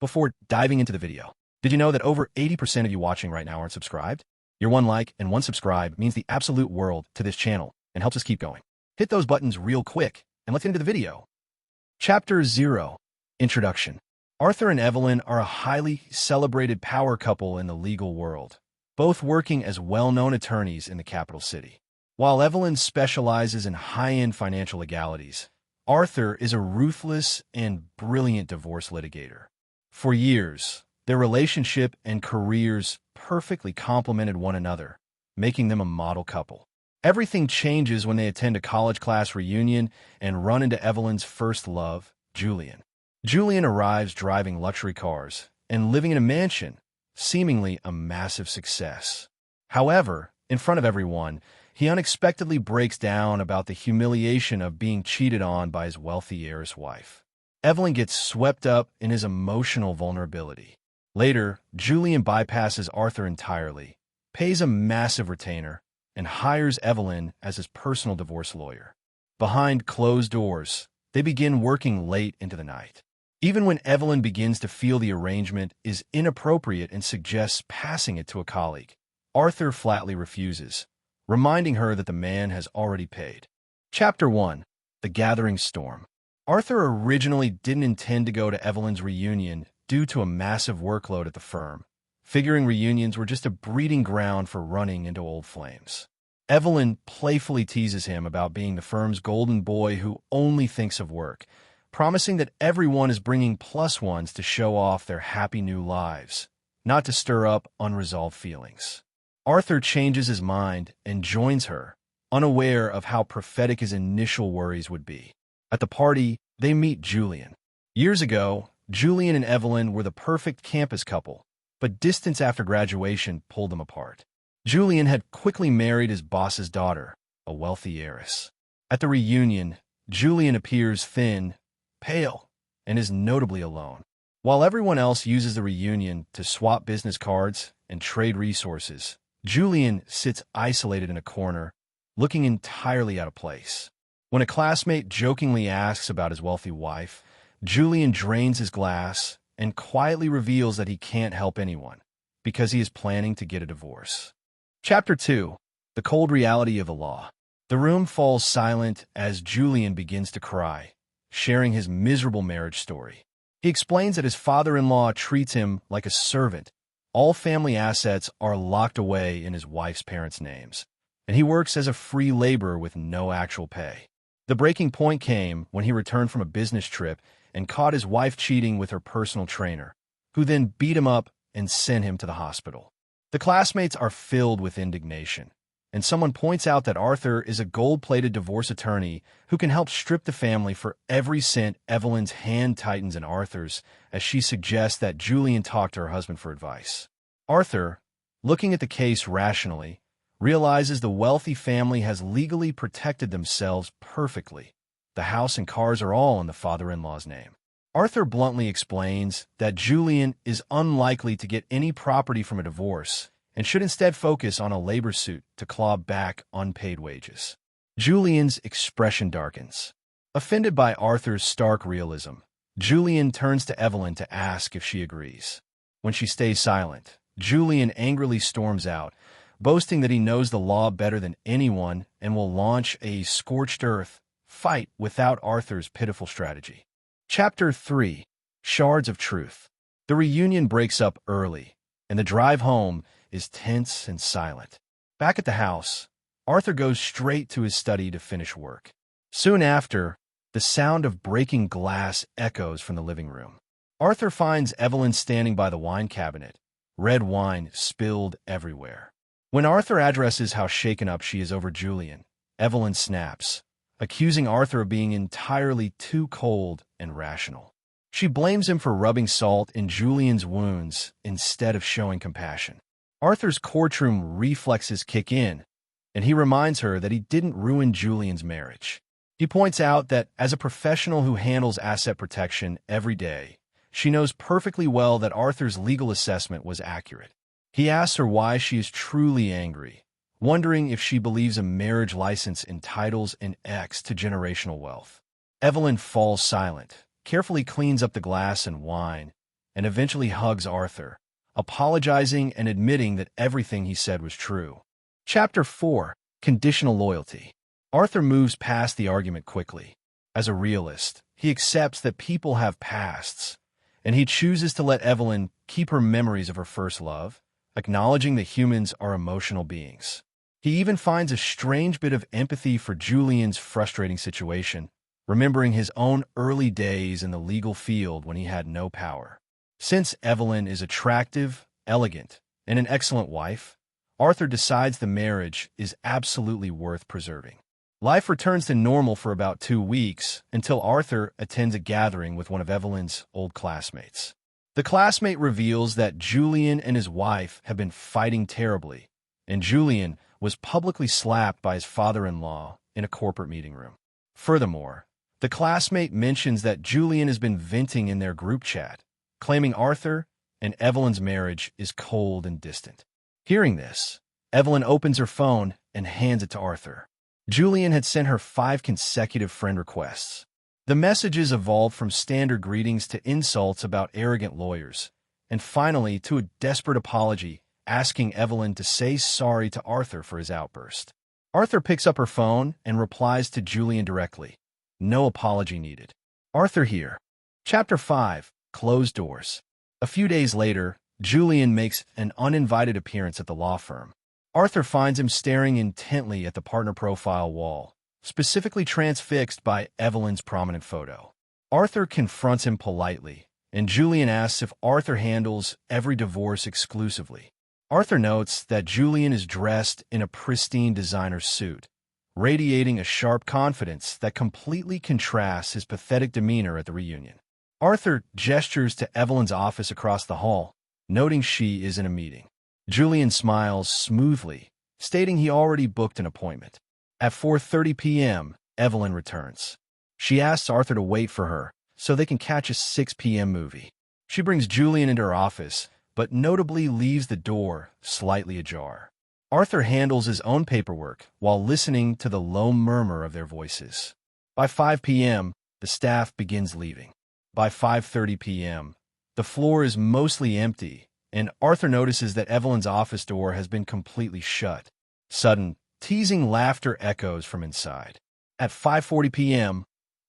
Before diving into the video, did you know that over 80% of you watching right now aren't subscribed? Your one like and one subscribe means the absolute world to this channel and helps us keep going. Hit those buttons real quick, and let's get into the video. Chapter 0. Introduction. Arthur and Evelyn are a highly celebrated power couple in the legal world, both working as well-known attorneys in the capital city. While Evelyn specializes in high-end financial legalities, Arthur is a ruthless and brilliant divorce litigator. For years, their relationship and careers perfectly complemented one another, making them a model couple. Everything changes when they attend a college class reunion and run into Evelyn's first love, Julian. Julian arrives driving luxury cars and living in a mansion, seemingly a massive success. However, in front of everyone, he unexpectedly breaks down about the humiliation of being cheated on by his wealthy heiress wife. Evelyn gets swept up in his emotional vulnerability. Later, Julian bypasses Arthur entirely, pays a massive retainer, and hires Evelyn as his personal divorce lawyer. Behind closed doors, they begin working late into the night. Even when Evelyn begins to feel the arrangement is inappropriate and suggests passing it to a colleague, Arthur flatly refuses, reminding her that the man has already paid. Chapter 1. The Gathering Storm. Arthur originally didn't intend to go to Evelyn's reunion due to a massive workload at the firm, figuring reunions were just a breeding ground for running into old flames. Evelyn playfully teases him about being the firm's golden boy who only thinks of work, promising that everyone is bringing plus ones to show off their happy new lives, not to stir up unresolved feelings. Arthur changes his mind and joins her, unaware of how prophetic his initial worries would be. At the party, they meet Julian. Years ago, Julian and Evelyn were the perfect campus couple, but distance after graduation pulled them apart. Julian had quickly married his boss's daughter, a wealthy heiress. At the reunion, Julian appears thin, pale, and is notably alone. While everyone else uses the reunion to swap business cards and trade resources, Julian sits isolated in a corner, looking entirely out of place. When a classmate jokingly asks about his wealthy wife, Julian drains his glass and quietly reveals that he can't help anyone because he is planning to get a divorce. Chapter 2. The Cold Reality of the Law. The room falls silent as Julian begins to cry, sharing his miserable marriage story. He explains that his father-in-law treats him like a servant. All family assets are locked away in his wife's parents' names, and he works as a free laborer with no actual pay. The breaking point came when he returned from a business trip and caught his wife cheating with her personal trainer, who then beat him up and sent him to the hospital. The classmates are filled with indignation, and someone points out that Arthur is a gold-plated divorce attorney who can help strip the family for every cent. Evelyn's hand tightens in Arthur's as she suggests that Julian talk to her husband for advice. Arthur, looking at the case rationally, realizes the wealthy family has legally protected themselves perfectly. The house and cars are all in the father-in-law's name. Arthur bluntly explains that Julian is unlikely to get any property from a divorce and should instead focus on a labor suit to claw back unpaid wages. Julian's expression darkens. Offended by Arthur's stark realism, Julian turns to Evelyn to ask if she agrees. When she stays silent, Julian angrily storms out, boasting that he knows the law better than anyone and will launch a scorched earth fight without Arthur's pitiful strategy. Chapter 3. Shards of Truth. The reunion breaks up early, and the drive home is tense and silent. Back at the house, Arthur goes straight to his study to finish work. Soon after, the sound of breaking glass echoes from the living room. Arthur finds Evelyn standing by the wine cabinet, red wine spilled everywhere. When Arthur addresses how shaken up she is over Julian, Evelyn snaps, accusing Arthur of being entirely too cold and rational. She blames him for rubbing salt in Julian's wounds instead of showing compassion. Arthur's courtroom reflexes kick in, and he reminds her that he didn't ruin Julian's marriage. He points out that as a professional who handles asset protection every day, she knows perfectly well that Arthur's legal assessment was accurate. He asks her why she is truly angry, wondering if she believes a marriage license entitles an ex to generational wealth. Evelyn falls silent, carefully cleans up the glass and wine, and eventually hugs Arthur, apologizing and admitting that everything he said was true. Chapter 4. Conditional Loyalty. Arthur moves past the argument quickly. As a realist, he accepts that people have pasts, and he chooses to let Evelyn keep her memories of her first love, acknowledging that humans are emotional beings. He even finds a strange bit of empathy for Julian's frustrating situation, remembering his own early days in the legal field when he had no power. Since Evelyn is attractive, elegant, and an excellent wife, Arthur decides the marriage is absolutely worth preserving. Life returns to normal for about 2 weeks until Arthur attends a gathering with one of Evelyn's old classmates. The classmate reveals that Julian and his wife have been fighting terribly, and Julian was publicly slapped by his father-in-law in a corporate meeting room. Furthermore, the classmate mentions that Julian has been venting in their group chat, claiming Arthur and Evelyn's marriage is cold and distant. Hearing this, Evelyn opens her phone and hands it to Arthur. Julian had sent her 5 consecutive friend requests. The messages evolved from standard greetings to insults about arrogant lawyers, and finally to a desperate apology asking Evelyn to say sorry to Arthur for his outburst. Arthur picks up her phone and replies to Julian directly. No apology needed. Arthur here. Chapter 5. Closed Doors. A few days later, Julian makes an uninvited appearance at the law firm. Arthur finds him staring intently at the partner profile wall, specifically transfixed by Evelyn's prominent photo. Arthur confronts him politely, and Julian asks if Arthur handles every divorce exclusively. Arthur notes that Julian is dressed in a pristine designer suit, radiating a sharp confidence that completely contrasts his pathetic demeanor at the reunion. Arthur gestures to Evelyn's office across the hall, noting she is in a meeting. Julian smiles smoothly, stating he already booked an appointment. At 4:30 p.m., Evelyn returns. She asks Arthur to wait for her so they can catch a 6 p.m. movie. She brings Julian into her office, but notably leaves the door slightly ajar. Arthur handles his own paperwork while listening to the low murmur of their voices. By 5 p.m., the staff begins leaving. By 5:30 p.m., the floor is mostly empty, and Arthur notices that Evelyn's office door has been completely shut. Sudden, teasing laughter echoes from inside. At 5:40 p.m.,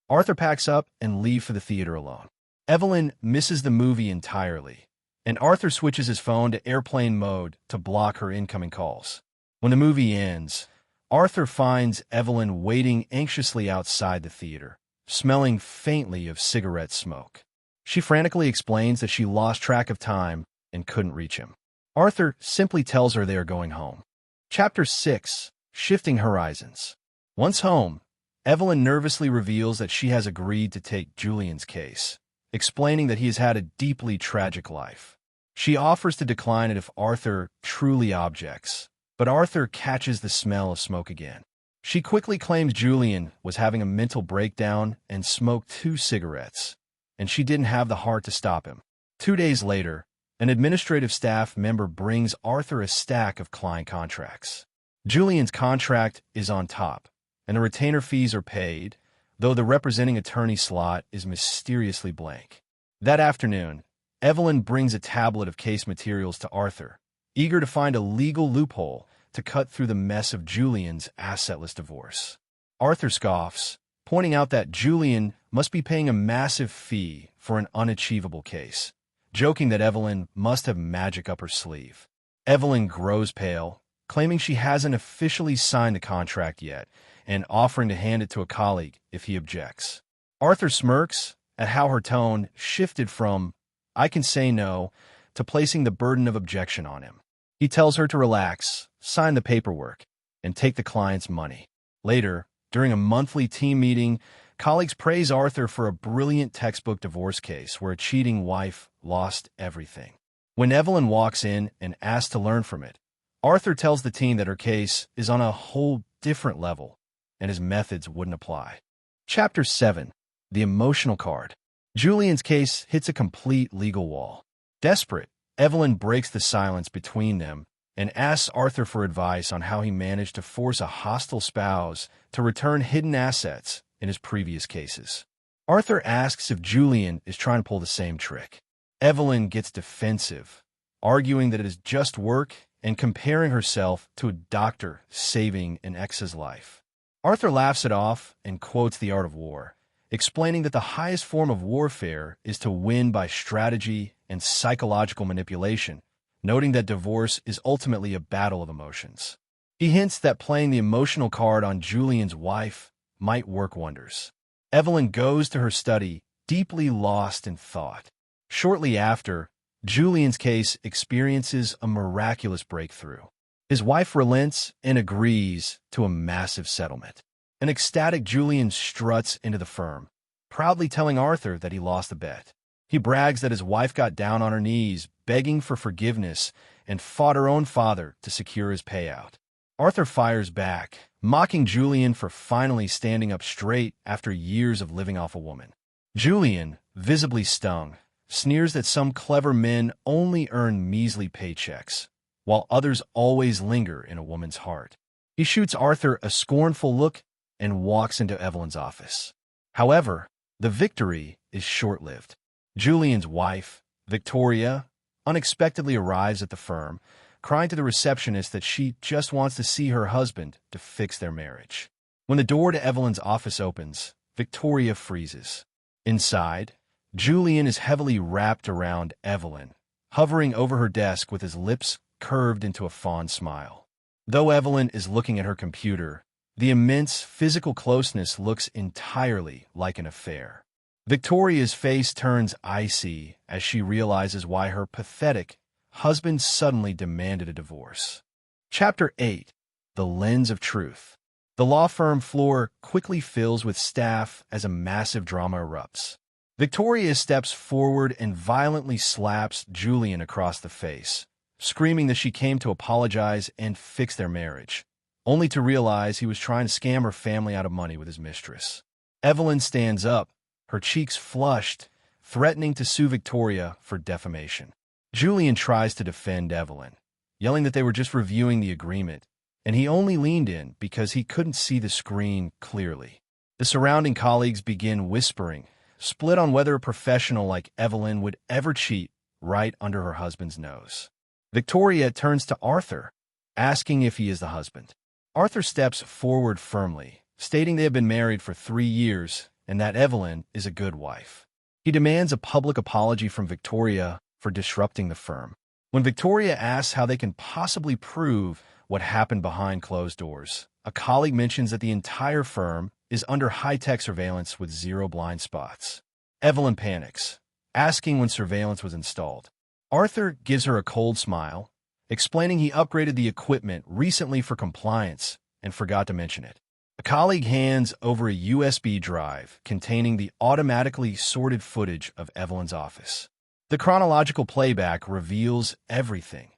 Arthur packs up and leaves for the theater alone. Evelyn misses the movie entirely, and Arthur switches his phone to airplane mode to block her incoming calls. When the movie ends, Arthur finds Evelyn waiting anxiously outside the theater, smelling faintly of cigarette smoke. She frantically explains that she lost track of time and couldn't reach him. Arthur simply tells her they are going home. Chapter 6. Shifting Horizons. Once home, Evelyn nervously reveals that she has agreed to take Julian's case, explaining that he has had a deeply tragic life. She offers to decline it if Arthur truly objects, but Arthur catches the smell of smoke again. She quickly claims Julian was having a mental breakdown and smoked 2 cigarettes, and she didn't have the heart to stop him. 2 days later, an administrative staff member brings Arthur a stack of client contracts. Julian's contract is on top, and the retainer fees are paid, though the representing attorney slot is mysteriously blank. That afternoon, Evelyn brings a tablet of case materials to Arthur, eager to find a legal loophole to cut through the mess of Julian's assetless divorce. Arthur scoffs, pointing out that Julian must be paying a massive fee for an unachievable case, joking that Evelyn must have magic up her sleeve. Evelyn grows pale, claiming she hasn't officially signed the contract yet, and offering to hand it to a colleague if he objects. Arthur smirks at how her tone shifted from, "I can say no," to placing the burden of objection on him. He tells her to relax, sign the paperwork, and take the client's money. Later, during a monthly team meeting, colleagues praise Arthur for a brilliant textbook divorce case where a cheating wife lost everything. When Evelyn walks in and asks to learn from it, Arthur tells the team that her case is on a whole different level, and his methods wouldn't apply. Chapter 7. The Emotional Card. Julian's case hits a complete legal wall. Desperate, Evelyn breaks the silence between them and asks Arthur for advice on how he managed to force a hostile spouse to return hidden assets in his previous cases. Arthur asks if Julian is trying to pull the same trick. Evelyn gets defensive, arguing that it is just work and comparing herself to a doctor saving an ex's life. Arthur laughs it off and quotes The Art of War, explaining that the highest form of warfare is to win by strategy and psychological manipulation, noting that divorce is ultimately a battle of emotions. He hints that playing the emotional card on Julian's wife might work wonders. Evelyn goes to her study, deeply lost in thought. Shortly after, Julian's case experiences a miraculous breakthrough. His wife relents and agrees to a massive settlement. An ecstatic Julian struts into the firm, proudly telling Arthur that he lost the bet. He brags that his wife got down on her knees, begging for forgiveness, and fought her own father to secure his payout. Arthur fires back, mocking Julian for finally standing up straight after years of living off a woman. Julian, visibly stung, sneers that some clever men only earn measly paychecks, while others always linger in a woman's heart. He shoots Arthur a scornful look and walks into Evelyn's office. However, the victory is short-lived. Julian's wife, Victoria, unexpectedly arrives at the firm, crying to the receptionist that she just wants to see her husband to fix their marriage. When the door to Evelyn's office opens, Victoria freezes. Inside, Julian is heavily wrapped around Evelyn, hovering over her desk with his lips curved into a fond smile. Though Evelyn is looking at her computer, the immense physical closeness looks entirely like an affair. Victoria's face turns icy as she realizes why her pathetic husband suddenly demanded a divorce. Chapter 8. The Lens of Truth. The law firm floor quickly fills with staff as a massive drama erupts. Victoria steps forward and violently slaps Julian across the face, screaming that she came to apologize and fix their marriage, only to realize he was trying to scam her family out of money with his mistress. Evelyn stands up, her cheeks flushed, threatening to sue Victoria for defamation. Julian tries to defend Evelyn, yelling that they were just reviewing the agreement, and he only leaned in because he couldn't see the screen clearly. The surrounding colleagues begin whispering, split on whether a professional like Evelyn would ever cheat right under her husband's nose. Victoria turns to Arthur, asking if he is the husband. Arthur steps forward firmly, stating they have been married for 3 years and that Evelyn is a good wife. He demands a public apology from Victoria for disrupting the firm. When Victoria asks how they can possibly prove what happened behind closed doors, a colleague mentions that the entire firm is under high-tech surveillance with 0 blind spots. Evelyn panics, asking when surveillance was installed. Arthur gives her a cold smile, explaining he upgraded the equipment recently for compliance and forgot to mention it. A colleague hands over a USB drive containing the automatically sorted footage of Evelyn's office. The chronological playback reveals everything.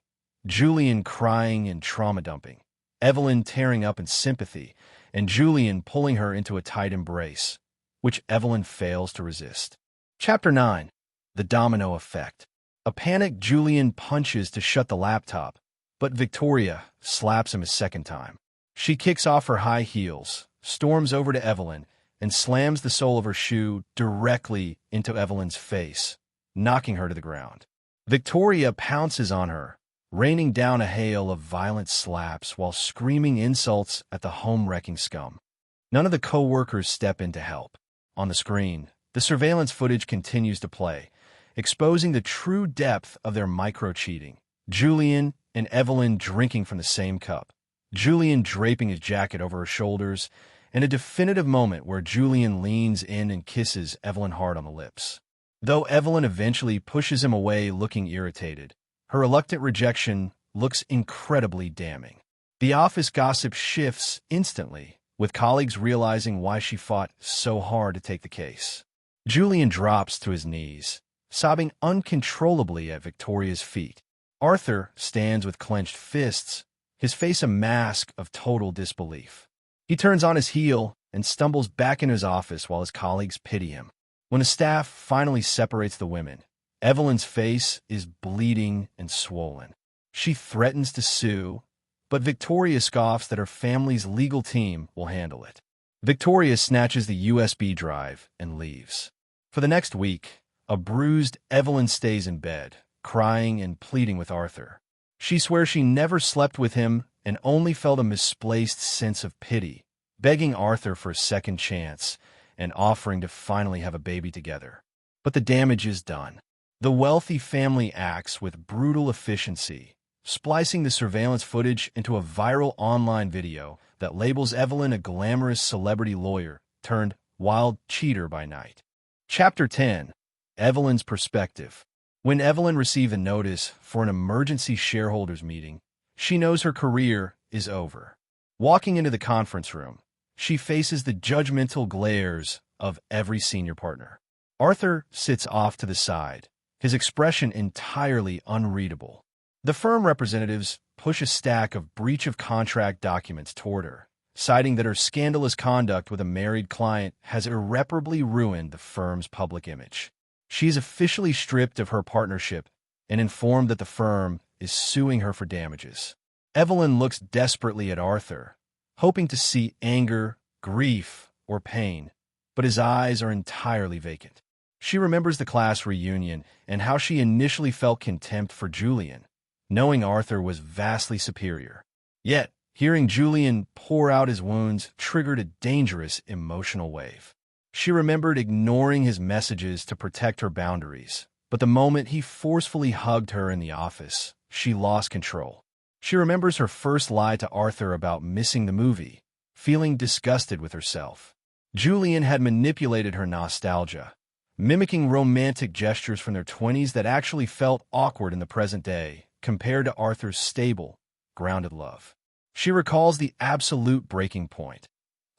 Julian crying and trauma dumping, Evelyn tearing up in sympathy, and Julian pulling her into a tight embrace, which Evelyn fails to resist. Chapter 9. The Domino Effect. A panicked Julian punches to shut the laptop, but Victoria slaps him a second time. She kicks off her high heels, storms over to Evelyn, and slams the sole of her shoe directly into Evelyn's face, knocking her to the ground. Victoria pounces on her, raining down a hail of violent slaps while screaming insults at the home-wrecking scum. None of the co-workers step in to help. On the screen, the surveillance footage continues to play, exposing the true depth of their micro-cheating. Julian and Evelyn drinking from the same cup, Julian draping his jacket over her shoulders, and a definitive moment where Julian leans in and kisses Evelyn hard on the lips. Though Evelyn eventually pushes him away looking irritated, her reluctant rejection looks incredibly damning. The office gossip shifts instantly, with colleagues realizing why she fought so hard to take the case. Julian drops to his knees, sobbing uncontrollably at Victoria's feet. Arthur stands with clenched fists, his face a mask of total disbelief. He turns on his heel and stumbles back into his office while his colleagues pity him. When the staff finally separates the women, Evelyn's face is bleeding and swollen. She threatens to sue, but Victoria scoffs that her family's legal team will handle it. Victoria snatches the USB drive and leaves. For the next week, A bruised Evelyn stays in bed, crying and pleading with Arthur. She swears she never slept with him and only felt a misplaced sense of pity, begging Arthur for a second chance and offering to finally have a baby together. But the damage is done. The wealthy family acts with brutal efficiency, splicing the surveillance footage into a viral online video that labels Evelyn a glamorous celebrity lawyer turned wild cheater by night. Chapter 10. Evelyn's Perspective. When Evelyn receives a notice for an emergency shareholders meeting, she knows her career is over. Walking into the conference room, she faces the judgmental glares of every senior partner. Arthur sits off to the side, his expression entirely unreadable. The firm representatives push a stack of breach of contract documents toward her, citing that her scandalous conduct with a married client has irreparably ruined the firm's public image. She is officially stripped of her partnership and informed that the firm is suing her for damages. Evelyn looks desperately at Arthur, hoping to see anger, grief, or pain, but his eyes are entirely vacant. She remembers the class reunion and how she initially felt contempt for Julian, knowing Arthur was vastly superior. Yet, hearing Julian pour out his wounds triggered a dangerous emotional wave. She remembered ignoring his messages to protect her boundaries, but the moment he forcefully hugged her in the office, she lost control. She remembers her first lie to Arthur about missing the movie, feeling disgusted with herself. Julian had manipulated her nostalgia, mimicking romantic gestures from their 20s that actually felt awkward in the present day, compared to Arthur's stable, grounded love. She recalls the absolute breaking point.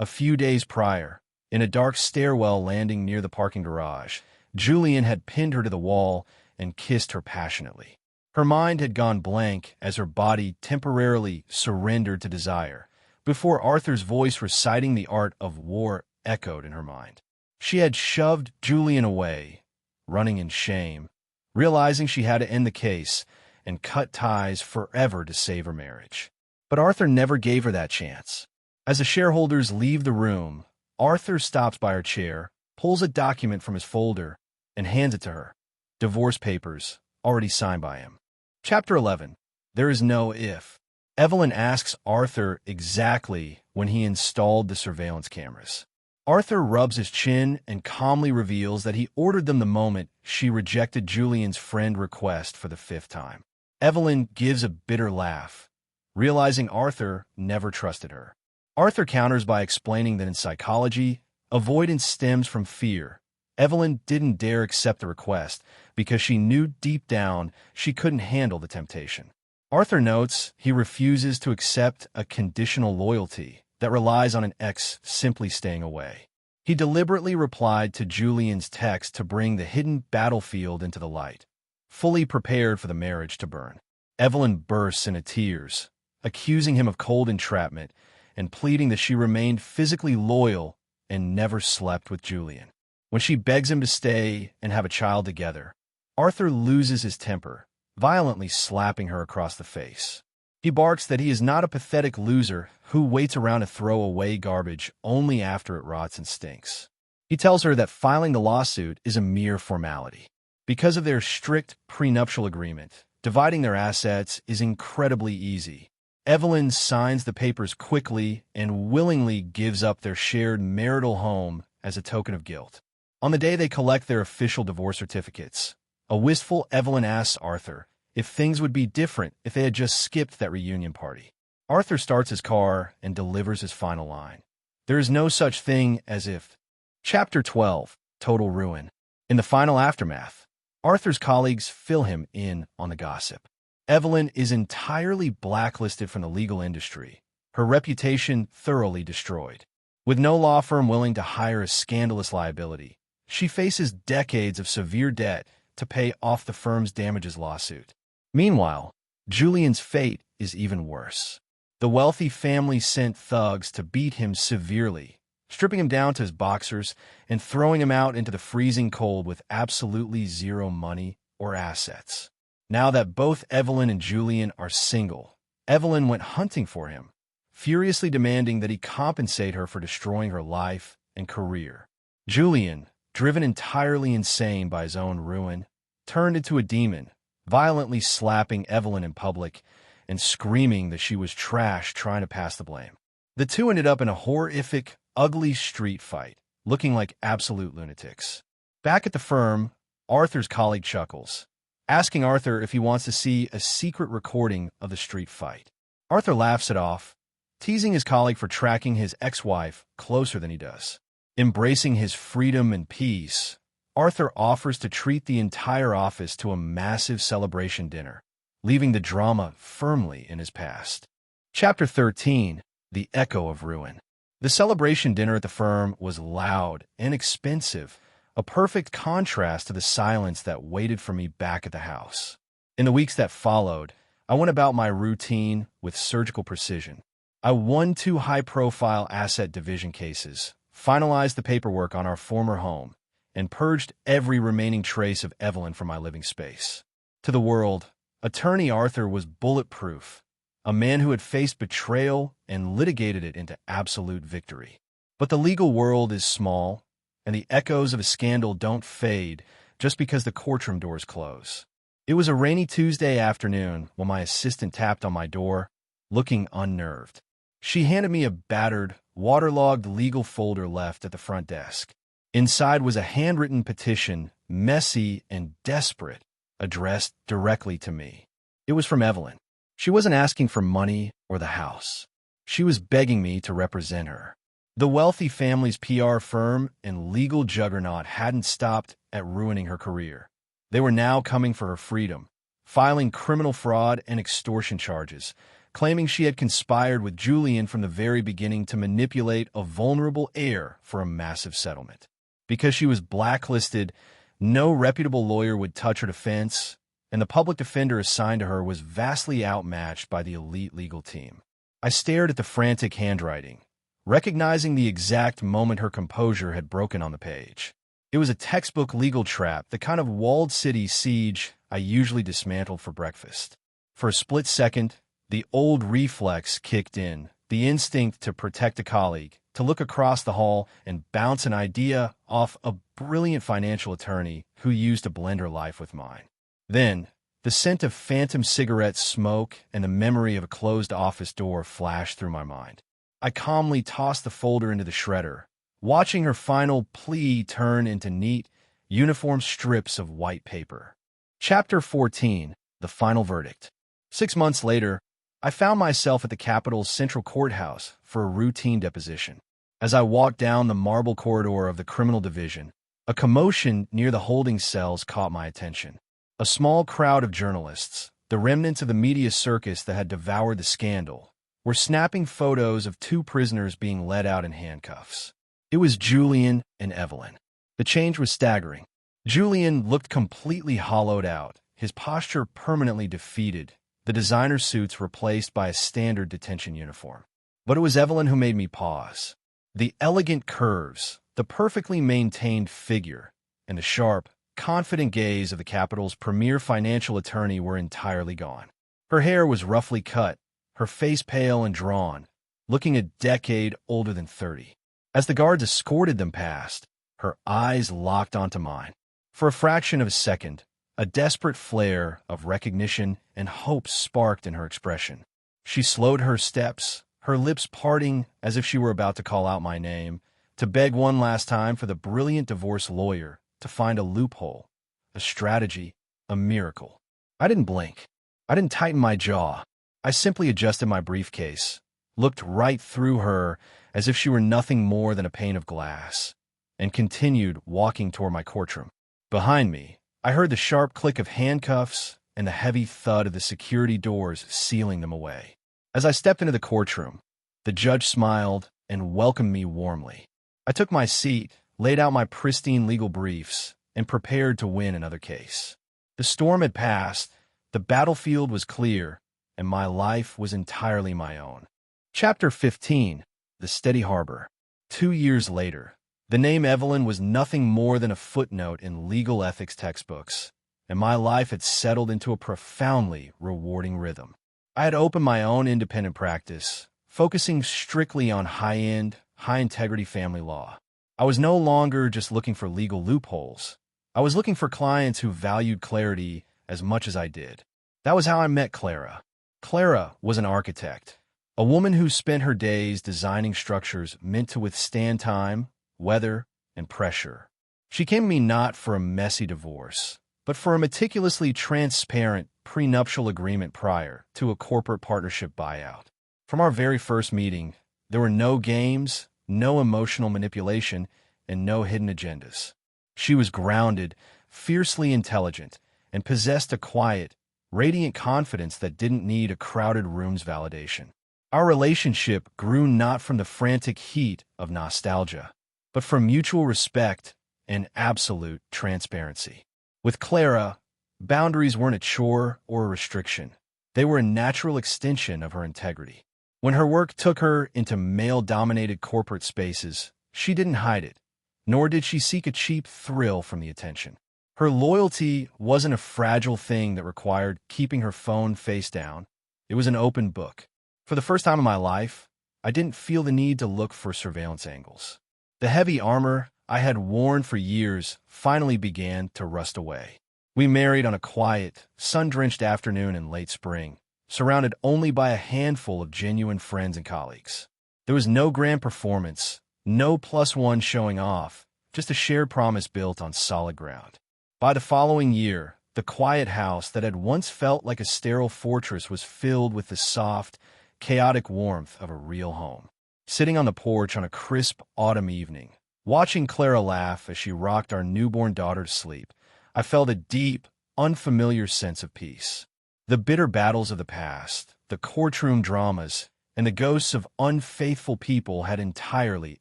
A few days prior, in a dark stairwell landing near the parking garage, Julian had pinned her to the wall and kissed her passionately. Her mind had gone blank as her body temporarily surrendered to desire, before Arthur's voice reciting the art of war echoed in her mind. She had shoved Julian away, running in shame, realizing she had to end the case and cut ties forever to save her marriage. But Arthur never gave her that chance. As the shareholders leave the room, Arthur stops by her chair, pulls a document from his folder, and hands it to her. Divorce papers, already signed by him. Chapter 11. There is no if. Evelyn asks Arthur exactly when he installed the surveillance cameras. Arthur rubs his chin and calmly reveals that he ordered them the moment she rejected Julian's friend request for the 5th time. Evelyn gives a bitter laugh, realizing Arthur never trusted her. Arthur counters by explaining that in psychology, avoidance stems from fear. Evelyn didn't dare accept the request because she knew deep down she couldn't handle the temptation. Arthur notes he refuses to accept a conditional loyalty that relies on an ex simply staying away. He deliberately replied to Julian's text to bring the hidden battlefield into the light, fully prepared for the marriage to burn. Evelyn bursts into tears, accusing him of cold entrapment and pleading that she remained physically loyal and never slept with Julian. When she begs him to stay and have a child together, Arthur loses his temper, violently slapping her across the face. He barks that he is not a pathetic loser who waits around to throw away garbage only after it rots and stinks. He tells her that filing the lawsuit is a mere formality. Because of their strict prenuptial agreement, dividing their assets is incredibly easy. Evelyn signs the papers quickly and willingly gives up their shared marital home as a token of guilt. On the day they collect their official divorce certificates, a wistful Evelyn asks Arthur if things would be different if they had just skipped that reunion party. Arthur starts his car and delivers his final line. There is no such thing as if. Chapter 12. Total ruin. In the final aftermath, Arthur's colleagues fill him in on the gossip. Evelyn is entirely blacklisted from the legal industry, her reputation thoroughly destroyed. With no law firm willing to hire a scandalous liability, she faces decades of severe debt to pay off the firm's damages lawsuit. Meanwhile, Julian's fate is even worse. The wealthy family sent thugs to beat him severely, stripping him down to his boxers and throwing him out into the freezing cold with absolutely zero money or assets. Now that both Evelyn and Julian are single, Evelyn went hunting for him, furiously demanding that he compensate her for destroying her life and career. Julian, driven entirely insane by his own ruin, turned into a demon, violently slapping Evelyn in public and screaming that she was trash trying to pass the blame. The two ended up in a horrific, ugly street fight, looking like absolute lunatics. Back at the firm, Arthur's colleague chuckles, asking Arthur if he wants to see a secret recording of the street fight. Arthur laughs it off, teasing his colleague for tracking his ex-wife closer than he does. Embracing his freedom and peace, Arthur offers to treat the entire office to a massive celebration dinner, leaving the drama firmly in his past. Chapter 13, The Echo of Ruin. The celebration dinner at the firm was loud and expensive, a perfect contrast to the silence that waited for me back at the house. In the weeks that followed, I went about my routine with surgical precision. I won 2 high-profile asset division cases, finalized the paperwork on our former home, and purged every remaining trace of Evelyn from my living space. To the world, Attorney Arthur was bulletproof, a man who had faced betrayal and litigated it into absolute victory. But the legal world is small, and the echoes of a scandal don't fade just because the courtroom doors close. It was a rainy Tuesday afternoon when my assistant tapped on my door, looking unnerved. She handed me a battered, waterlogged legal folder left at the front desk. Inside was a handwritten petition, messy and desperate, addressed directly to me. It was from Evelyn. She wasn't asking for money or the house. She was begging me to represent her. The wealthy family's PR firm and legal juggernaut hadn't stopped at ruining her career. They were now coming for her freedom, filing criminal fraud and extortion charges, claiming she had conspired with Julian from the very beginning to manipulate a vulnerable heir for a massive settlement. Because she was blacklisted, no reputable lawyer would touch her defense, and the public defender assigned to her was vastly outmatched by the elite legal team. I stared at the frantic handwriting, recognizing the exact moment her composure had broken on the page. It was a textbook legal trap, the kind of walled city siege I usually dismantled for breakfast. For a split second, the old reflex kicked in, the instinct to protect a colleague, to look across the hall and bounce an idea off a brilliant financial attorney who used to blend her life with mine. Then, the scent of phantom cigarette smoke and the memory of a closed office door flashed through my mind. I calmly tossed the folder into the shredder, watching her final plea turn into neat, uniform strips of white paper. Chapter 14, The Final Verdict. 6 months later, I found myself at the Capitol's Central Courthouse for a routine deposition. As I walked down the marble corridor of the criminal division, a commotion near the holding cells caught my attention. A small crowd of journalists, the remnants of the media circus that had devoured the scandal, were snapping photos of 2 prisoners being led out in handcuffs. It was Julian and Evelyn. The change was staggering. Julian looked completely hollowed out, his posture permanently defeated, the designer suits replaced by a standard detention uniform. But it was Evelyn who made me pause. The elegant curves, the perfectly maintained figure, and the sharp, confident gaze of the Capitol's premier financial attorney were entirely gone. Her hair was roughly cut, her face pale and drawn, looking a decade older than 30. As the guards escorted them past, her eyes locked onto mine. For a fraction of a second, a desperate flare of recognition and hope sparked in her expression. She slowed her steps, her lips parting as if she were about to call out my name, to beg one last time for the brilliant divorce lawyer to find a loophole, a strategy, a miracle. I didn't blink. I didn't tighten my jaw. I simply adjusted my briefcase, looked right through her as if she were nothing more than a pane of glass, and continued walking toward my courtroom. Behind me, I heard the sharp click of handcuffs and the heavy thud of the security doors sealing them away. As I stepped into the courtroom, the judge smiled and welcomed me warmly. I took my seat, laid out my pristine legal briefs, and prepared to win another case. The storm had passed, the battlefield was clear, and my life was entirely my own. Chapter 15, The Steady Harbor. 2 years later, the name Evelyn was nothing more than a footnote in legal ethics textbooks, and my life had settled into a profoundly rewarding rhythm. I had opened my own independent practice, focusing strictly on high-end, high-integrity family law. I was no longer just looking for legal loopholes. I was looking for clients who valued clarity as much as I did. That was how I met Clara. Clara was an architect, a woman who spent her days designing structures meant to withstand time, weather, and pressure. She came to me not for a messy divorce, but for a meticulously transparent prenuptial agreement prior to a corporate partnership buyout. From our very first meeting, there were no games, no emotional manipulation, and no hidden agendas. She was grounded, fiercely intelligent, and possessed a quiet, radiant confidence that didn't need a crowded room's validation. Our relationship grew not from the frantic heat of nostalgia, but from mutual respect and absolute transparency. With Clara, boundaries weren't a chore or a restriction. They were a natural extension of her integrity. When her work took her into male-dominated corporate spaces, she didn't hide it, nor did she seek a cheap thrill from the attention. Her loyalty wasn't a fragile thing that required keeping her phone face down. It was an open book. For the first time in my life, I didn't feel the need to look for surveillance angles. The heavy armor I had worn for years finally began to rust away. We married on a quiet, sun-drenched afternoon in late spring, surrounded only by a handful of genuine friends and colleagues. There was no grand performance, no +1 showing off, just a shared promise built on solid ground. By the following year, the quiet house that had once felt like a sterile fortress was filled with the soft, chaotic warmth of a real home. Sitting on the porch on a crisp autumn evening, watching Clara laugh as she rocked our newborn daughter to sleep, I felt a deep, unfamiliar sense of peace. The bitter battles of the past, the courtroom dramas, and the ghosts of unfaithful people had entirely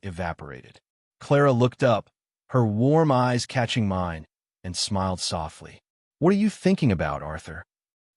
evaporated. Clara looked up, her warm eyes catching mine, and smiled softly. "What are you thinking about, Arthur?"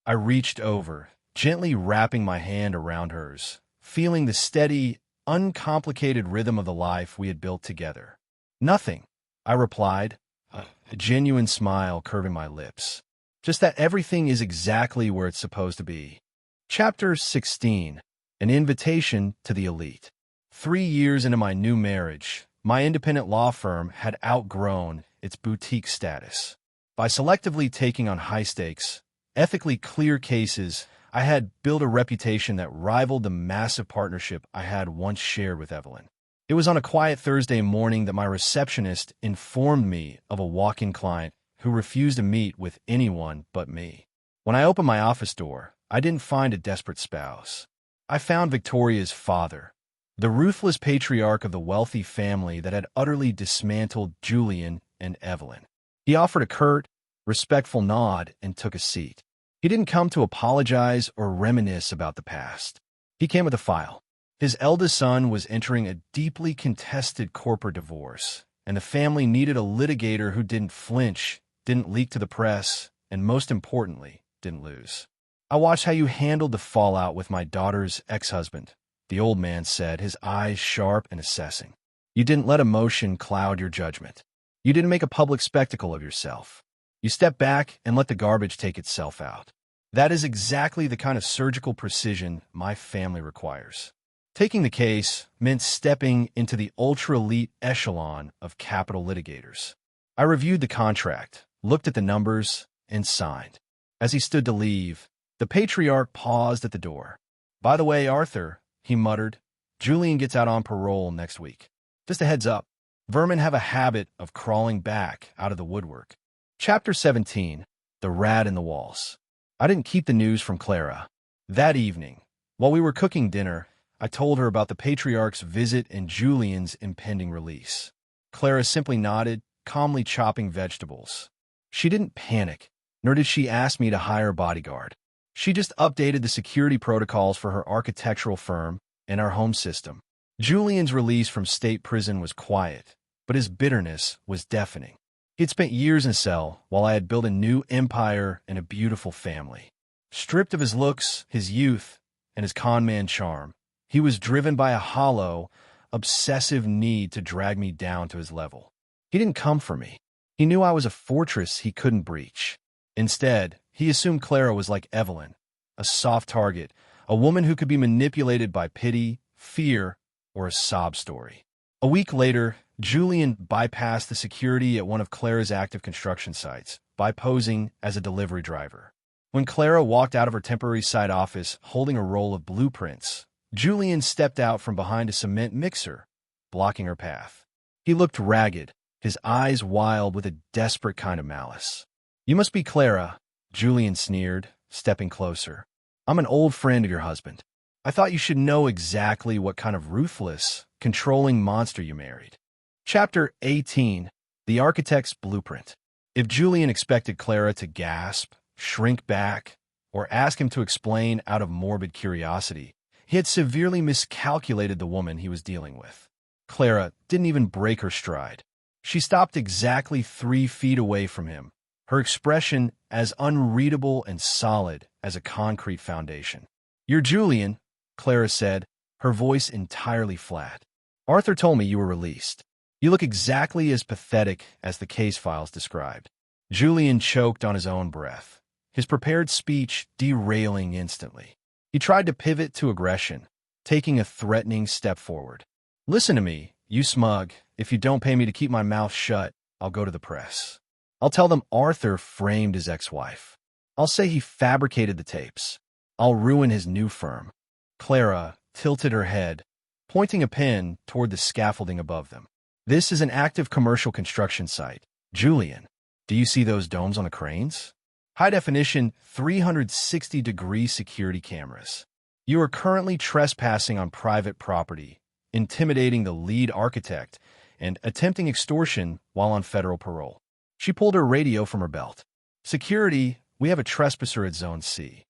I reached over, gently wrapping my hand around hers, feeling the steady, uncomplicated rhythm of the life we had built together. "Nothing," I replied, a genuine smile curving my lips. "Just that everything is exactly where it's supposed to be." Chapter 16. An Invitation to the Elite. 3 years into my new marriage, my independent law firm had outgrown its boutique status. By selectively taking on high-stakes, ethically clear cases, I had built a reputation that rivaled the massive partnership I had once shared with Evelyn. It was on a quiet Thursday morning that my receptionist informed me of a walk-in client who refused to meet with anyone but me. When I opened my office door, I didn't find a desperate spouse. I found Victoria's father, the ruthless patriarch of the wealthy family that had utterly dismantled Julian and Evelyn. He offered a curt, respectful nod and took a seat. He didn't come to apologize or reminisce about the past. He came with a file. His eldest son was entering a deeply contested corporate divorce, and the family needed a litigator who didn't flinch, didn't leak to the press, and most importantly, didn't lose. "I watched how you handled the fallout with my daughter's ex-husband," the old man said, his eyes sharp and assessing. "You didn't let emotion cloud your judgment. You didn't make a public spectacle of yourself. You stepped back and let the garbage take itself out. That is exactly the kind of surgical precision my family requires." Taking the case meant stepping into the ultra-elite echelon of capital litigators. I reviewed the contract, looked at the numbers, and signed. As he stood to leave, the patriarch paused at the door. "By the way, Arthur," he muttered, "Julian gets out on parole next week. Just a heads up. Vermin have a habit of crawling back out of the woodwork." Chapter 17. The Rat in the Walls. I didn't keep the news from Clara. That evening, while we were cooking dinner, I told her about the patriarch's visit and Julian's impending release. Clara simply nodded, calmly chopping vegetables. She didn't panic, nor did she ask me to hire a bodyguard. She just updated the security protocols for her architectural firm and our home system. Julian's release from state prison was quiet, but his bitterness was deafening. He had spent years in a cell while I had built a new empire and a beautiful family. Stripped of his looks, his youth, and his con-man charm, he was driven by a hollow, obsessive need to drag me down to his level. He didn't come for me. He knew I was a fortress he couldn't breach. Instead, he assumed Clara was like Evelyn, a soft target, a woman who could be manipulated by pity, fear, or a sob story. A week later, Julian bypassed the security at one of Clara's active construction sites by posing as a delivery driver. When Clara walked out of her temporary site office holding a roll of blueprints, Julian stepped out from behind a cement mixer, blocking her path. He looked ragged, his eyes wild with a desperate kind of malice. "You must be Clara," Julian sneered, stepping closer. "I'm an old friend of your husband. I thought you should know exactly what kind of ruthless, controlling monster you married." Chapter 18. The Architect's Blueprint. If Julian expected Clara to gasp, shrink back, or ask him to explain out of morbid curiosity, he had severely miscalculated the woman he was dealing with. Clara didn't even break her stride. She stopped exactly 3 feet away from him, her expression as unreadable and solid as a concrete foundation. "You're Julian," Clara said, her voice entirely flat. "Arthur told me you were released. You look exactly as pathetic as the case files described." Julian choked on his own breath, his prepared speech derailing instantly. He tried to pivot to aggression, taking a threatening step forward. "Listen to me, you smug. If you don't pay me to keep my mouth shut, I'll go to the press. I'll tell them Arthur framed his ex-wife. I'll say he fabricated the tapes. I'll ruin his new firm." Clara tilted her head, pointing a pen toward the scaffolding above them. "This is an active commercial construction site. Julian, do you see those domes on the cranes? High-definition, 360-degree security cameras. You are currently trespassing on private property, intimidating the lead architect, and attempting extortion while on federal parole." She pulled her radio from her belt. "Security, we have a trespasser at Zone C.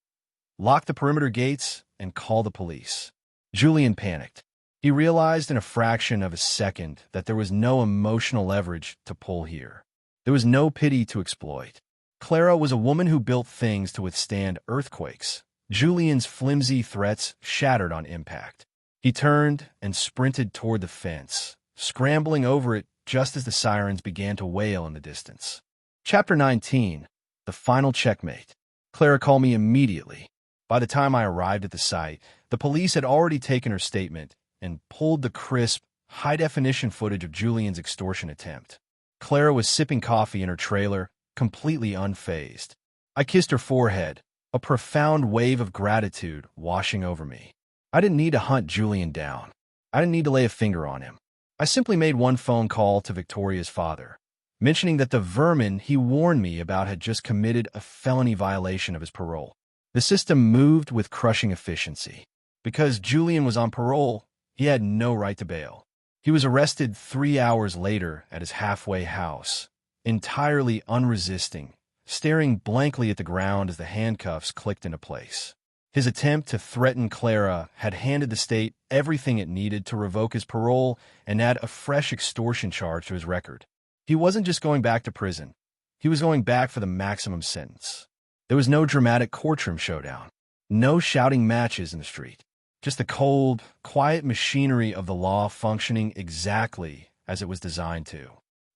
Lock the perimeter gates and call the police." Julian panicked. He realized in a fraction of a second that there was no emotional leverage to pull here. There was no pity to exploit. Clara was a woman who built things to withstand earthquakes. Julian's flimsy threats shattered on impact. He turned and sprinted toward the fence, scrambling over it just as the sirens began to wail in the distance. Chapter 19. The Final Checkmate. Clara called me immediately. By the time I arrived at the site, the police had already taken her statement and pulled the crisp, high-definition footage of Julian's extortion attempt. Clara was sipping coffee in her trailer, completely unfazed. I kissed her forehead, a profound wave of gratitude washing over me. I didn't need to hunt Julian down. I didn't need to lay a finger on him. I simply made one phone call to Victoria's father, mentioning that the vermin he warned me about had just committed a felony violation of his parole. The system moved with crushing efficiency. Because Julian was on parole, he had no right to bail. He was arrested 3 hours later at his halfway house, entirely unresisting, staring blankly at the ground as the handcuffs clicked into place. His attempt to threaten Clara had handed the state everything it needed to revoke his parole and add a fresh extortion charge to his record. He wasn't just going back to prison. He was going back for the maximum sentence. There was no dramatic courtroom showdown, no shouting matches in the street, just the cold, quiet machinery of the law functioning exactly as it was designed to.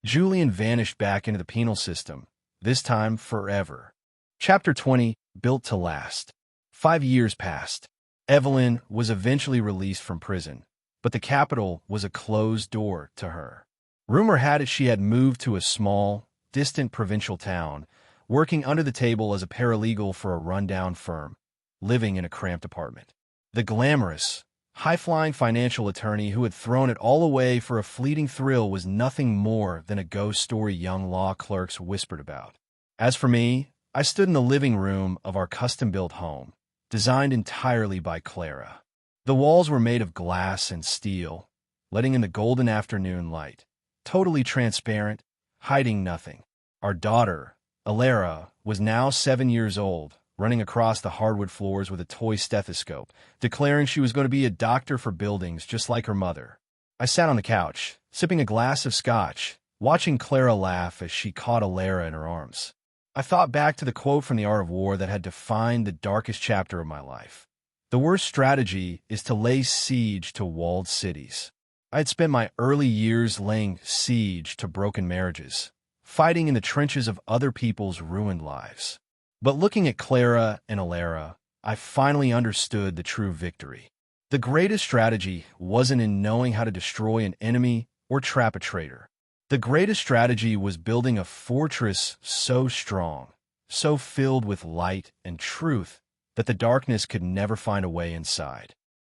Julian vanished back into the penal system, this time forever. Chapter 20. Built to Last. 5 years passed. Evelyn was eventually released from prison, but the capital was a closed door to her. Rumor had it she had moved to a small, distant provincial town, working under the table as a paralegal for a rundown firm, living in a cramped apartment. The glamorous, high-flying financial attorney who had thrown it all away for a fleeting thrill was nothing more than a ghost story young law clerks whispered about. As for me, I stood in the living room of our custom-built home, designed entirely by Clara. The walls were made of glass and steel, letting in the golden afternoon light, totally transparent, hiding nothing. Our daughter, Alara, was now 7 years old, running across the hardwood floors with a toy stethoscope, declaring she was going to be a doctor for buildings just like her mother. I sat on the couch, sipping a glass of scotch, watching Clara laugh as she caught Alara in her arms. I thought back to the quote from The Art of War that had defined the darkest chapter of my life. The worst strategy is to lay siege to walled cities. I had spent my early years laying siege to broken marriages, fighting in the trenches of other people's ruined lives. But looking at Clara and Alara, I finally understood the true victory. The greatest strategy wasn't in knowing how to destroy an enemy, or trap a traitor. The greatest strategy was building a fortress so strong, so filled with light and truth, that the darkness could never find a way inside.